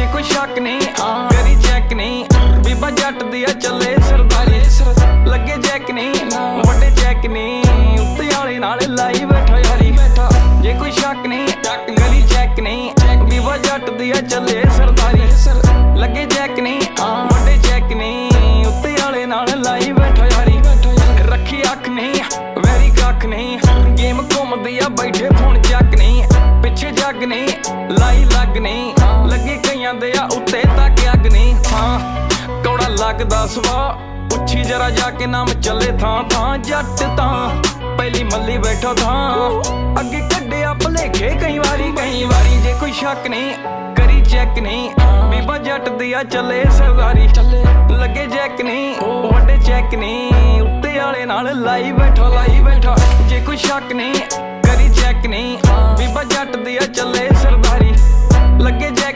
जे कोई शक नहीं करी चेक नहीं बीबा जट दी चले सरदारी लगे चेक नहीं वड्डे चेक नहीं उत्ते वाले नाल लाई बैठा यारी जे कोई शक नहीं करी चेक नहीं बीबा जट दी चले सरदारी लगे चेक नहीं वड्डे चेक नहीं उत्ते वाले नाल लाई बैठा यारी रखी अख नहीं वैरी कख नहीं गेम घूमदी आ बैठे फोन चक नहीं पिछे जग नहीं लाई लग नहीं लगे कईयां दे उत्ते तक अग नहीं हाँ कौड़ा लगदा सवा उच्छी जरा जाके नाम चले थां थां जट तां पहली मल्ली बैठो थां अगे कड्डिया भलेखे कई वारी जे कोई शक नहीं करी चेक नहीं बीबा जट दिया चले सरदारी लगे चेक नहीं वड्डे चेक नहीं उत्ते वाले नाल लाई बैठा जे कोई शक नहीं करी चेक नहीं बीबा जट दिया चले सरदारी लगे